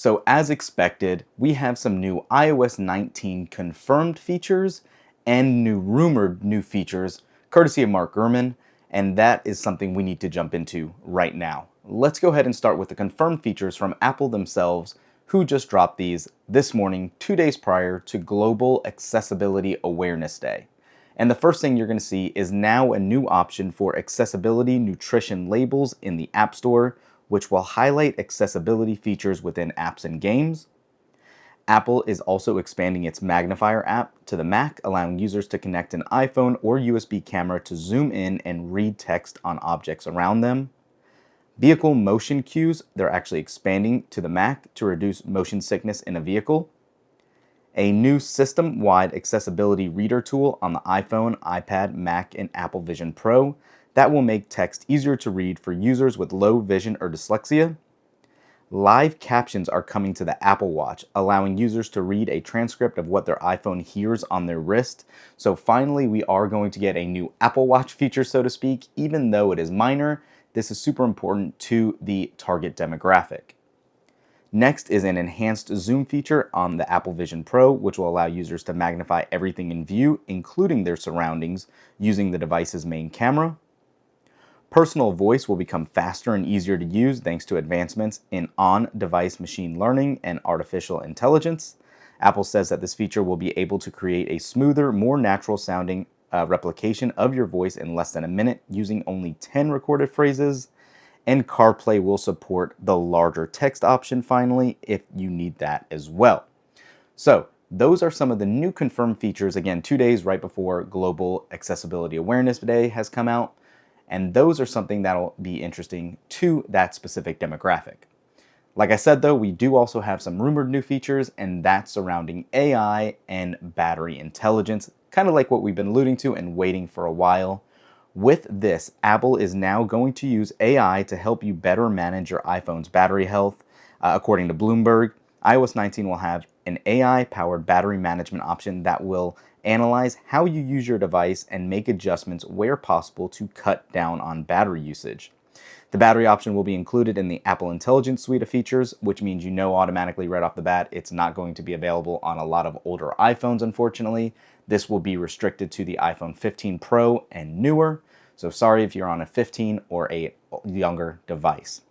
So as expected, we have some new iOS 19 confirmed features and new rumored new features, courtesy of Mark Gurman, and that is something we need to jump into right now. Let's go ahead and start with the confirmed features from Apple themselves, who just dropped these this morning, 2 days prior to Global Accessibility Awareness Day. And the first thing you're going to see is now a new option for accessibility nutrition labels in the App Store, which will highlight accessibility features within apps and games. Apple is also expanding its magnifier app to the Mac, allowing users to connect an iPhone or USB camera to zoom in and read text on objects around them. Vehicle motion cues, they're actually expanding to the Mac to reduce motion sickness in a vehicle. A new system-wide accessibility reader tool on the iPhone, iPad, Mac, and Apple Vision Pro that will make text easier to read for users with low vision or dyslexia. Live captions are coming to the Apple Watch, allowing users to read a transcript of what their iPhone hears on their wrist. So finally, we are going to get a new Apple Watch feature, so to speak. Even though it is minor, this is super important to the target demographic. Next is an enhanced zoom feature on the Apple Vision Pro, which will allow users to magnify everything in view, including their surroundings, using the device's main camera. Personal voice will become faster and easier to use thanks to advancements in on-device machine learning and artificial intelligence. Apple says that this feature will be able to create a smoother, more natural sounding replication of your voice in less than a minute using only 10 recorded phrases. And CarPlay will support the larger text option finally if you need that as well. So those are some of the new confirmed features, again, 2 days right before Global Accessibility Awareness Day has come out. And those are something that'll be interesting to that specific demographic. Like I said, though, we do also have some rumored new features, and that's surrounding AI and battery intelligence, kind of like what we've been alluding to and waiting for a while. With this, Apple is now going to use AI to help you better manage your iPhone's battery health. According to Bloomberg, iOS 19 will have an AI-powered battery management option that will analyze how you use your device and make adjustments where possible to cut down on battery usage. The battery option will be included in the Apple Intelligence suite of features, which means you know automatically right off the bat it's not going to be available on a lot of older iPhones, unfortunately. This will be restricted to the iPhone 15 Pro and newer, so sorry if you're on a 15 or a younger device.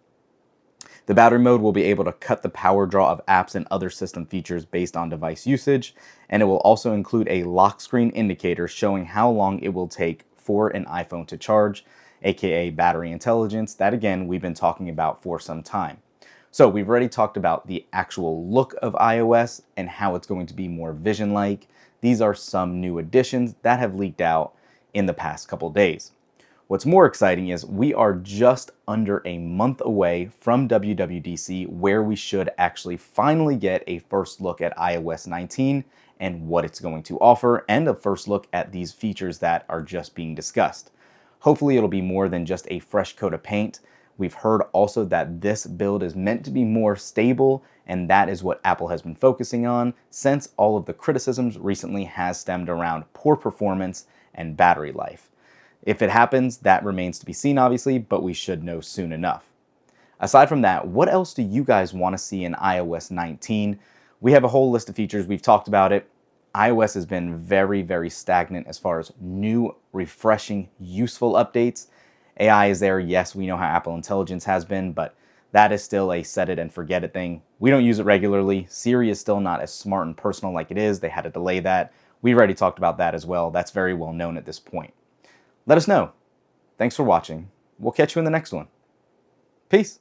The battery mode will be able to cut the power draw of apps and other system features based on device usage, and it will also include a lock screen indicator showing how long it will take for an iPhone to charge, aka battery intelligence, that again we've been talking about for some time. So we've already talked about the actual look of iOS and how it's going to be more vision-like. These are some new additions that have leaked out in the past couple days. What's more exciting is we are just under a month away from WWDC, where we should actually finally get a first look at iOS 19 and what it's going to offer, and a first look at these features that are just being discussed. Hopefully it'll be more than just a fresh coat of paint. We've heard also that this build is meant to be more stable, and that is what Apple has been focusing on since all of the criticisms recently has stemmed around poor performance and battery life. If it happens, that remains to be seen, obviously, but we should know soon enough. Aside from that, what else do you guys want to see in iOS 19? We have a whole list of features. We've talked about it. iOS has been very, very stagnant as far as new, refreshing, useful updates. AI is there. Yes, we know how Apple Intelligence has been, but that is still a set it and forget it thing. We don't use it regularly. Siri is still not as smart and personal like it is. They had to delay that. We've already talked about that as well. That's very well known at this point. Let us know. Thanks for watching. We'll catch you in the next one. Peace.